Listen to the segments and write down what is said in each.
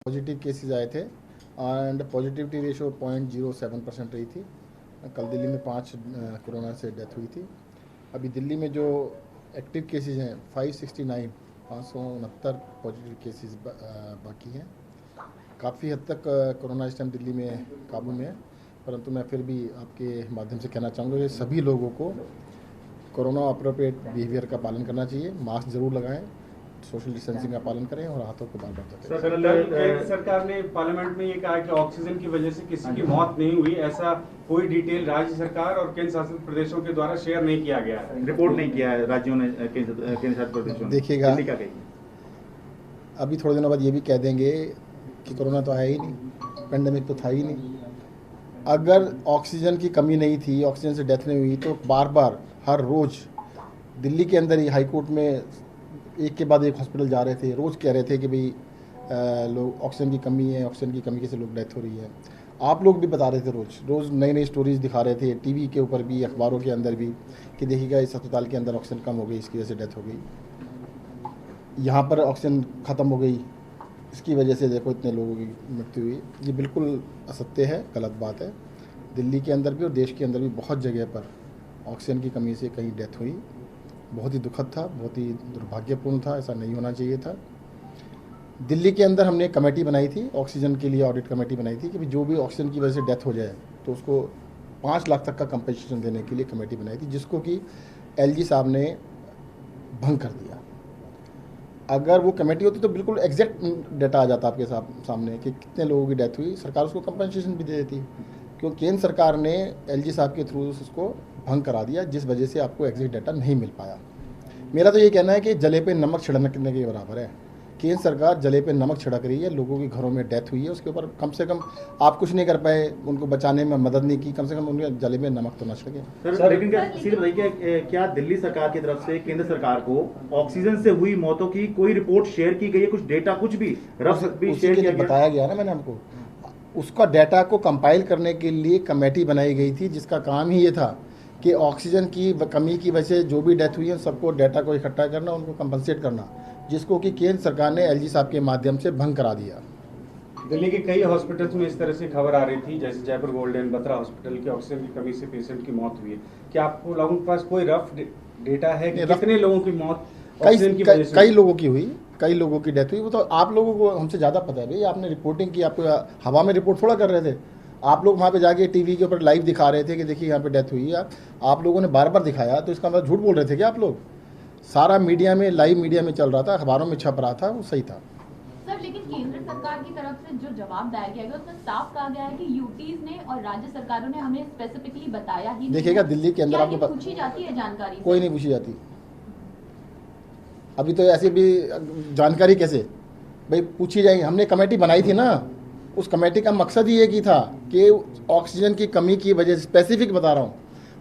Positive cases आए थे and positivity ratio 0.07% रही थी। कल दिल्ली में 5 कोरोना से डेथ हुई थी। अभी दिल्ली में जो एक्टिव केसेस हैं 569 पॉजिटिव केसेस बाकी हैं। काफ़ी हद तक कोरोना इस टाइम दिल्ली में काबू में है, परंतु मैं फिर भी आपके माध्यम से कहना चाहूँगा कि सभी लोगों को कोरोना अप्रोप्रिएट बिहेवियर का पालन करना चाहिए। मास्क ज़रूर लगाएं, सोशल डिस्टेंसिंग का पालन करें और हाथों को बार बार धोते रहें। केंद्र सरकार ने पार्लियामेंट में ये कहा कि ऑक्सीजन की वजह से किसी की मौत नहीं हुई, ऐसा कोई डिटेल राज्य सरकार और केंद्र शासित प्रदेशों के द्वारा शेयर नहीं किया गया है, रिपोर्ट नहीं किया है राज्यों ने, केंद्र शासित प्रदेशों ने। देखिएगा, अभी थोड़े दिनों बाद ये भी कह देंगे कि कोरोना तो आया ही नहीं, पेंडेमिक तो था ही नहीं। अगर ऑक्सीजन की कमी नहीं थी, ऑक्सीजन से डेथ नहीं हुई, तो बार बार हर रोज़ दिल्ली के अंदर ही हाई कोर्ट में एक के बाद एक हॉस्पिटल जा रहे थे, रोज़ कह रहे थे कि भाई लोग ऑक्सीजन की कमी है, ऑक्सीजन की कमी से लोग डेथ हो रही है। आप लोग भी बता रहे थे, रोज़ नई नई स्टोरीज दिखा रहे थे, टीवी के ऊपर भी, अखबारों के अंदर भी, कि देखिएगा इस अस्पताल के अंदर ऑक्सीजन कम हो गई, इसकी वजह से डेथ हो गई, यहाँ पर ऑक्सीजन ख़त्म हो गई, इसकी वजह से देखो इतने लोगों की मृत्यु हुई। ये बिल्कुल असत्य है, गलत बात है। दिल्ली के अंदर भी और देश के अंदर भी बहुत जगह पर ऑक्सीजन की कमी से कहीं डेथ हुई। बहुत ही दुखद था, बहुत ही दुर्भाग्यपूर्ण था, ऐसा नहीं होना चाहिए था। दिल्ली के अंदर हमने एक कमेटी बनाई थी, ऑक्सीजन के लिए ऑडिट कमेटी बनाई थी कि जो भी ऑक्सीजन की वजह से डेथ हो जाए तो उसको 5 लाख तक का कंपनसेशन देने के लिए कमेटी बनाई थी, जिसको कि एलजी साहब ने भंग कर दिया। अगर वो कमेटी होती तो बिल्कुल एग्जैक्ट डाटा आ जाता आपके सामने कि कितने लोगों की डेथ हुई, सरकार उसको कंपनसेशन भी दे देती। क्योंकि केंद्र सरकार ने एलजी साहब के थ्रू उसको भंग करा दिया, जिस वजह से आपको एग्जैक्ट डाटा नहीं मिल पाया। मेरा तो ये कहना है कि जले पे नमक छिड़कने के बराबर है। केंद्र सरकार जले पे नमक छिड़क रही है, लोगों के घरों में डेथ हुई है, उसके ऊपर कम से कम आप कुछ नहीं कर पाए, उनको बचाने में मदद नहीं की, कम से कम उनके जले में नमक तो न छिड़के। सर लेकिन सीधे बताइए, क्या दिल्ली सरकार की तरफ से केंद्र सरकार को ऑक्सीजन से हुई मौतों की कोई रिपोर्ट शेयर की गई है, कुछ डेटा, कुछ भी रफ भी शेयर किया गया? बताया गया ना मैंने आपको, उसका डाटा को कंपाइल करने के लिए कमेटी बनाई गई थी, जिसका काम ही ये था कि ऑक्सीजन की कमी की वजह से जो भी डेथ हुई है सबको डाटा को इकट्ठा करना, उनको कंपनसेट करना, जिसको कि केंद्र सरकार ने एलजी साहब के माध्यम से भंग करा दिया। दिल्ली के कई हॉस्पिटल्स में इस तरह से खबर आ रही थी, जैसे जयपुर गोल्डन बत्रा हॉस्पिटल की ऑक्सीजन की कमी से पेशेंट की मौत हुई है। क्या आपको लोगों के पास कोई रफ डेटा है कि कितने लोगों की मौत ऑक्सीजन की वजह से? कई लोगों की हुई, कई लोगों की डेथ हुई। वो तो आप लोगों को हमसे ज़्यादा पता है भाई, आपने रिपोर्टिंग की, आपको हवा में रिपोर्ट थोड़ा कर रहे थे। आप लोग वहाँ पे जाके टीवी के ऊपर लाइव दिखा रहे थे कि देखिए यहाँ पे डेथ हुई है। आप लोगों ने बार बार दिखाया, तो इसका मतलब झूठ बोल रहे थे क्या आप लोग? सारा मीडिया में, लाइव मीडिया में चल रहा था, अखबारों में छप रहा था, वो सही था। सर लेकिन केंद्र सरकार की तरफ से जो जवाब दिया गया है उसमें साफ कहा गया है कि यूटीज ने और राज्य सरकारों ने हमें स्पेसिफिकली बताया ही नहीं। देखिएगा दिल्ली के अंदर आपको पूछी जाती है जानकारी? कोई नहीं पूछी जाती। अभी तो ऐसी भी जानकारी कैसे भाई पूछी जाएगी? हमने कमेटी बनाई थी ना, उस कमेटी का मकसद ही एक ही था कि ऑक्सीजन की कमी की वजह से, स्पेसिफिक बता रहा हूँ,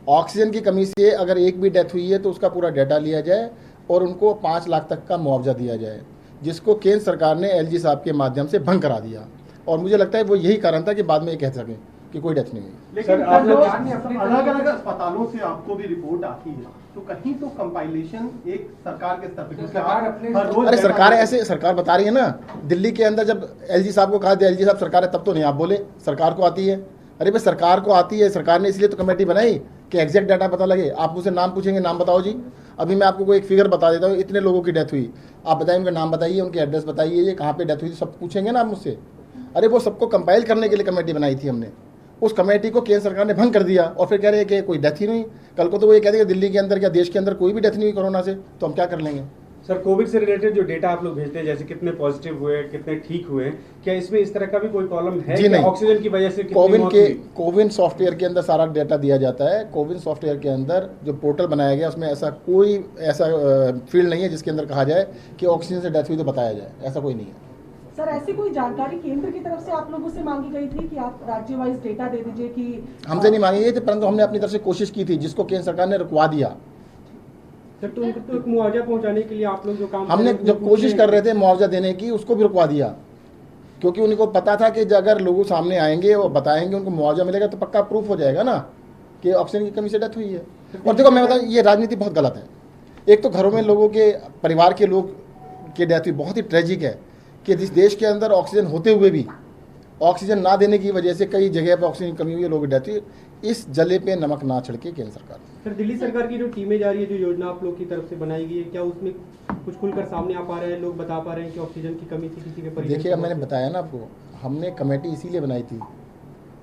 ऑक्सीजन की कमी से अगर एक भी डेथ हुई है तो उसका पूरा डाटा लिया जाए और उनको 5 लाख तक का मुआवजा दिया जाए, जिसको केंद्र सरकार ने एलजी साहब के माध्यम से भंग करा दिया। और मुझे लगता है वो यही कारण था कि बाद में ये कह सकें कि कोई डेथ नहीं हुई। लेकिन अलग अलग अस्पतालों से आपको भी रिपोर्ट आती है, तो कहीं तो कंपाइलेशन एक सरकार के स्तर पर, अरे सरकार ऐसे, सरकार बता रही है ना, दिल्ली के अंदर जब एलजी साहब को कहा एलजी साहब सरकार है, तब तो नहीं आप बोले सरकार को आती है। अरे भाई सरकार को आती है, सरकार ने इसलिए तो कमेटी बनाई कि एग्जैक्ट डाटा पता लगे। आप मुझसे नाम पूछेंगे, नाम बताओ जी, अभी मैं आपको कोई एक फिगर बता देता हूँ, इतने लोगों की डेथ हुई, आप बताइए उनका नाम बताइए, उनके एड्रेस बताइए, ये कहाँ पे डेथ हुई, सब पूछेंगे ना आप मुझसे। अरे वो सबको कंपाइल करने के लिए कमेटी बनाई थी हमने, उस कमेटी को केंद्र सरकार ने भंग कर दिया और फिर कह रहे हैं कि कोई डेथ ही नहीं। कल को तो वो ये कह देंगे दिल्ली के अंदर क्या देश के अंदर कोई भी डेथ नहीं हुई कोरोना से, तो हम क्या कर लेंगे? सर कोविड से रिलेटेड जो डेटा आप लोग भेजते हैं, जैसे कितने पॉजिटिव हुए, कितने ठीक हुए, क्या इसमें इस तरह का भी कोई कॉलम है? जी नहीं, ऑक्सीजन की वजह से कोविन सॉफ्टवेयर के अंदर सारा डेटा दिया जाता है। कोविन सॉफ्टवेयर के अंदर जो पोर्टल बनाया गया उसमें ऐसा कोई फील्ड नहीं है जिसके अंदर कहा जाए कि ऑक्सीजन से डेथ हुई तो बताया जाए, ऐसा कोई नहीं है। सर ऐसी कोई जानकारी केंद्र की तरफ से आप लोगों से मांगी गई थी कि आप राज्य वाइज डेटा दे दीजिए? कि हमसे नहीं मांगी गई थी, परंतु हमने अपनी तरफ से कोशिश की थी, जिसको केंद्र सरकार ने रुकवा दिया। सर तो उनको तो मुआवजा पहुंचाने के लिए आप लोग जो काम हमने जब कोशिश कर रहे थे मुआवजा देने की, उसको भी रुकवा दिया, क्योंकि उनको पता था कि अगर लोग सामने आएंगे और बताएंगे उनको मुआवजा मिलेगा तो पक्का प्रूफ हो जाएगा ना कि ऑक्सीजन की कमी से डेथ हुई है। और देखो मैं बताऊँ, ये राजनीति बहुत गलत है। एक तो घरों में लोगों के परिवार के लोग की डेथ हुई, बहुत ही ट्रेजिक है कि इस देश के अंदर ऑक्सीजन होते हुए भी ऑक्सीजन ना देने की वजह से कई जगह पर ऑक्सीजन की कमी हुई है, लोगों की डेथ हुई। इस जले पे नमक ना छिड़के केंद्र सरकार। सर, दिल्ली सरकार की जो टीमें जा रही है, जो योजना आप लोग की तरफ से बनाई गई है, क्या उसमें कुछ खुलकर सामने आ पा रहे हैं, लोग बता पा रहे हैं कि ऑक्सीजन की कमी थी किसी के परिजन? देखिए, अब मैंने बताया ना आपको, हमने कमेटी इसीलिए बनाई थी,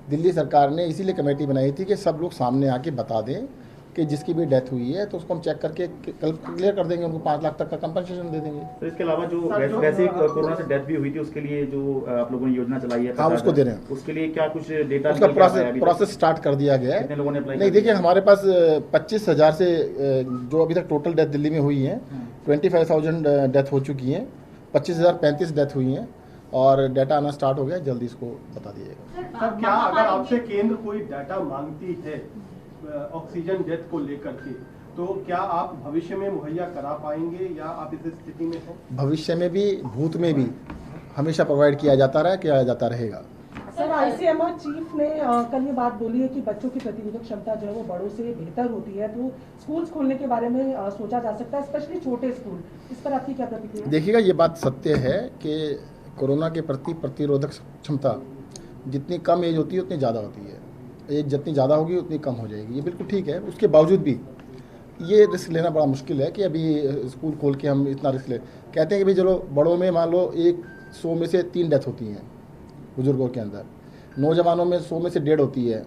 दिल्ली सरकार ने इसीलिए कमेटी बनाई थी कि सब लोग सामने आके बता दें कि जिसकी भी डेथ हुई है तो उसको हम चेक करके कल क्लियर कर देंगे, उनको 5 लाख तक का कंपनसेशन दे देंगे। तो इसके अलावा जो सर, जो- वैसे कोरोना से डेथ भी हुई थी, उसके लिए जो आप लोगों ने योजना चलाई है, हाँ, उसको दे रहे हैं। उसके लिए क्या कुछ डेटा उसका निकल के आया है अभी तक? प्रोसेस स्टार्ट कर दिया गया कितने है। लोगों ने अप्लाई नहीं, कर देखिए, हमारे पास 25,000 से जो अभी तक टोटल डेथ दिल्ली में हुई है, 25,000 डेथ हो चुकी हैं, 25,035 डेथ हुई हैं और डाटा आना स्टार्ट हो गया, जल्दी इसको बता दिएगा। सर, क्या अगर आपसे केंद्र कोई डाटा मांगती है ऑक्सीजन डेथ को लेकर के, तो क्या आप भविष्य में मुहैया करा पाएंगे या आप इस स्थिति में हैं? भविष्य में भी, भूत में भी हमेशा प्रोवाइड किया जाता रहा, किया जाता रहेगा। सर, आईसीएमआर चीफ ने कल ये बात बोली है कि बच्चों की प्रतिरोधक क्षमता जो है वो बड़ों से बेहतर होती है, तो स्कूल्स खोलने के बारे में सोचा जा सकता है, स्पेशली छोटे स्कूल। इस पर आपकी क्या प्रतिक्रिया है? देखिएगा, ये बात सत्य है कि कोरोना के प्रति प्रतिरोधक क्षमता जितनी कम एज होती है उतनी ज़्यादा होती है, एज जितनी ज़्यादा होगी उतनी कम हो जाएगी, ये बिल्कुल ठीक है। उसके बावजूद भी ये रिस्क लेना बड़ा मुश्किल है कि अभी स्कूल खोल के हम इतना रिस्क ले। कहते हैं कि भाई चलो, बड़ों में मान लो 100 में से 3 डेथ होती हैं बुजुर्गों के अंदर, नौजवानों में 100 में से 1.5 होती है,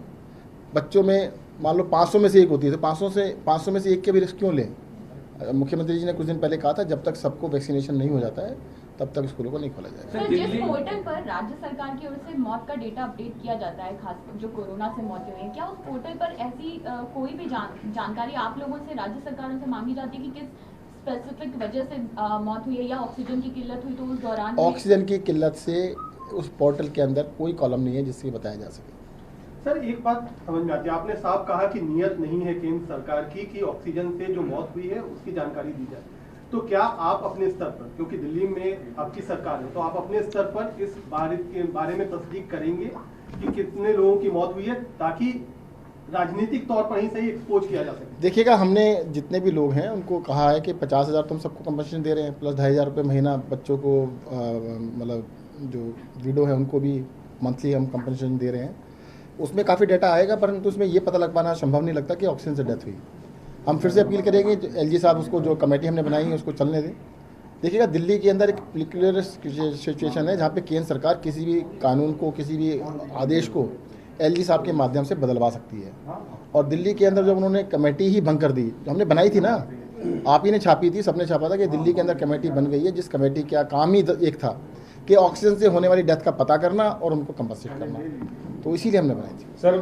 बच्चों में मान लो 500 में से 1 होती है, तो 500 में से 1 के भी रिस्क क्यों लें? मुख्यमंत्री जी ने कुछ दिन पहले कहा था, जब तक सबको वैक्सीनेशन नहीं हो जाता है तब तक स्कूलों को नहीं खोला जाएगा। सर, जिस पोर्टल पर राज्य सरकार की ओर से मौत का डेटा अपडेट किया जाता है, खासकर जो कोरोना से मौतें हुई हैं, क्या उस पोर्टल पर ऐसी कोई भी जानकारी आप लोगों से, राज्य सरकारों से मांगी जाती है कि किस स्पेसिफिक वजह से मौत हुई है या ऑक्सीजन की किल्लत हुई तो उस दौरान? ऑक्सीजन की किल्लत से उस पोर्टल के अंदर कोई कॉलम नहीं है जिससे बताया जा सके। सर, एक बात समझ में आती है, आपने साफ कहा कि नियत नहीं है केंद्र सरकार की कि ऑक्सीजन से जो मौत हुई है उसकी जानकारी दी जाए, तो क्या आप अपने स्तर पर, क्योंकि दिल्ली में आपकी सरकार है, तो आप अपने स्तर पर इस बारे में तस्दीक करेंगे कि कितने लोगों की मौत हुई है, ताकि राजनीतिक तौर पर ही सही एक्सपोज किया जा सके? देखिएगा, हमने जितने भी लोग हैं उनको कहा है कि 50,000 तुम सबको कंपनसेशन दे रहे हैं, प्लस 2,500 रुपये महीना बच्चों को, मतलब जो विडो है उनको भी मंथली हम कंपनसेशन दे रहे हैं। उसमें काफ़ी डाटा आएगा, परंतु उसमें ये पता लग पाना संभव नहीं लगता कि ऑक्सीजन से डेथ हुई। हम फिर से अपील करेंगे, एलजी साहब उसको, जो कमेटी हमने बनाई है उसको चलने दें। देखिएगा, दिल्ली के अंदर एक पर्टिकुलर सिचुएशन है जहाँ पे केंद्र सरकार किसी भी कानून को, किसी भी आदेश को एलजी साहब के माध्यम से बदलवा सकती है। और दिल्ली के अंदर जब उन्होंने कमेटी ही भंग कर दी, जो हमने बनाई थी ना, आप ही ने छापी थी, सबने छापा था कि दिल्ली के अंदर कमेटी बन गई है, जिस कमेटी का काम ही एक था कि ऑक्सीजन से होने वाली डेथ का पता करना और उनको कंपनसेट करना, तो इसीलिए हमने बनाई थी। सर,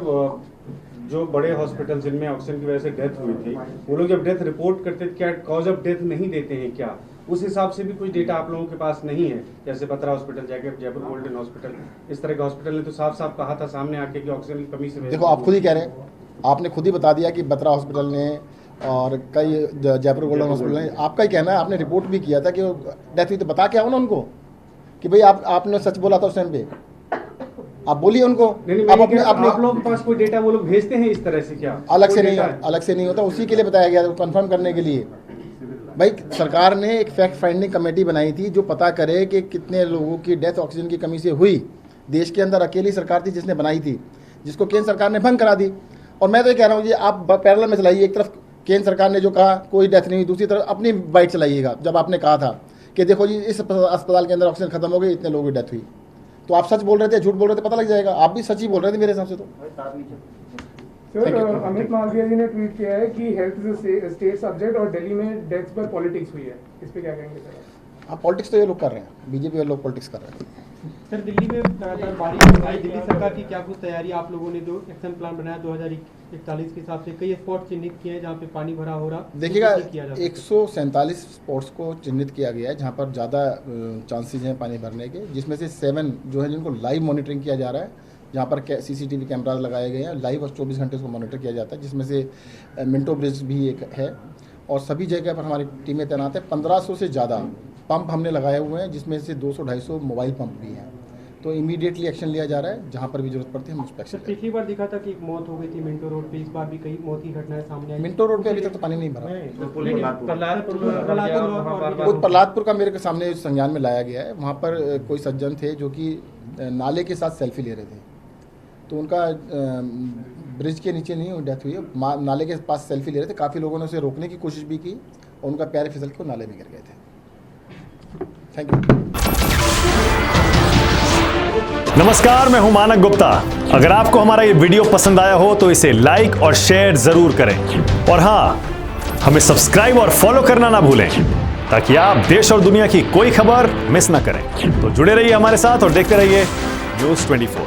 जो बड़े हॉस्पिटल जिनमें ऑक्सीजन की वजह से डेथ हुई थी, वो लोग जब डेथ रिपोर्ट करते थे, क्या कॉज ऑफ डेथ नहीं देते हैं क्या? उस हिसाब से भी कुछ डेटा आप लोगों के पास नहीं है? जैसे Batra hospital, Jaipur golden hospital, इस तरह के हॉस्पिटल ने तो साफ साफ कहा था सामने आके कि ऑक्सीजन की कमी से। देखो, आप खुद ही कह रहे हैं, आपने खुद ही बता दिया कि बत्रा हॉस्पिटल ने और कई जयपुर गोल्डन हॉस्पिटल ने, आपका ही कहना है, आपने रिपोर्ट भी किया था कि डेथ हुई, तो बता के आओ ना उनको कि भाई आपने सच बोला था उस टाइम पे, आप बोलिए उनको। आप लोगों के पास कोई डेटा वो लोग भेजते हैं इस तरह से क्या? अलग से नहीं होता, उसी के लिए बताया गया, कंफर्म करने के लिए। भाई, सरकार ने एक फैक्ट फाइंडिंग कमेटी बनाई थी जो पता करे कि कितने लोगों की डेथ ऑक्सीजन की कमी से हुई। देश के अंदर अकेली सरकार थी जिसने बनाई थी, जिसको केंद्र सरकार ने भंग करा दी। और मैं तो ये कह रहा हूँ, ये आप पैरेलल में चलाइए, एक तरफ केंद्र सरकार ने जो कहा कोई डेथ नहीं हुई, दूसरी तरफ अपनी बाइट चलाइएगा। जब आपने कहा था कि देखो जी, इस अस्पताल के अंदर ऑक्सीजन खत्म हो गई, इतने लोगों की डेथ हुई, तो आप सच बोल रहे थे, झूठ बोल रहे थे, पता लग जाएगा। आप भी सच ही बोल रहे थे मेरे हिसाब से। तो सर, अमित मालवीय जी ने ट्वीट किया है कि हेल्थ इज स्टेट सब्जेक्ट और दिल्ली में डेथ्स पर पॉलिटिक्स हुई है, इस पे क्या कहेंगे सर? हाँ, पॉलिटिक्स तो ये लोग कर रहे हैं, बीजेपी वाले लोग पॉलिटिक्स कर रहे हैं। सर, दिल्ली में बारिश आई, दिल्ली सरकार की क्या कुछ तैयारी? आप लोगों ने जो एक्शन प्लान बनाया 2041 के हिसाब से, कई स्पॉट चिन्हित किए हैं जहाँ पे पानी भरा हो रहा। देखिएगा, 147 स्पॉट्स को चिन्हित किया गया है जहाँ पर ज़्यादा चांसेस हैं पानी भरने के, जिसमें से 7 जो है जिनको लाइव मॉनिटरिंग किया जा रहा है, जहाँ पर सीसीटीवी कैमराज लगाए गए हैं, लाइव और 24 घंटे उसको मॉनिटर किया जाता है, जिसमें से मिंटो ब्रिज भी एक है। और सभी जगह पर हमारी टीमें तैनात हैं। 1500 से ज़्यादा पंप हमने लगाए हुए हैं, जिसमें से 200-250 मोबाइल पंप भी हैं। तो इमीडिएटली एक्शन लिया जा रहा है, जहाँ पर भी जरूरत पड़ती है हम उस पर एक्शन सर पिछली बार दिखा था कि एक मौत हो गई थी मिंटो रोड पे, इस बार भी कई मौत की घटनाएं सामने आई। मिंटो रोड पे अभी तक तो पानी नहीं भरा। प्रहलादपुर वो प्रहलादपुर का मेरे के सामने संज्ञान में लाया गया है। वहाँ पर कोई सज्जन थे जो कि नाले के साथ सेल्फी ले रहे थे, तो उनका ब्रिज के नीचे नहीं डेथ हुई है, नाले के पास सेल्फी ले रहे थे। काफ़ी लोगों ने उसे रोकने की कोशिश भी की और उनका पैर फिसल के नाले में गिर गए थे। Thank you. नमस्कार, मैं हूं मानक गुप्ता। अगर आपको हमारा ये वीडियो पसंद आया हो तो इसे लाइक और शेयर जरूर करें, और हाँ, हमें सब्सक्राइब और फॉलो करना ना भूलें ताकि आप देश और दुनिया की कोई खबर मिस ना करें। तो जुड़े रहिए हमारे साथ और देखते रहिए News 24।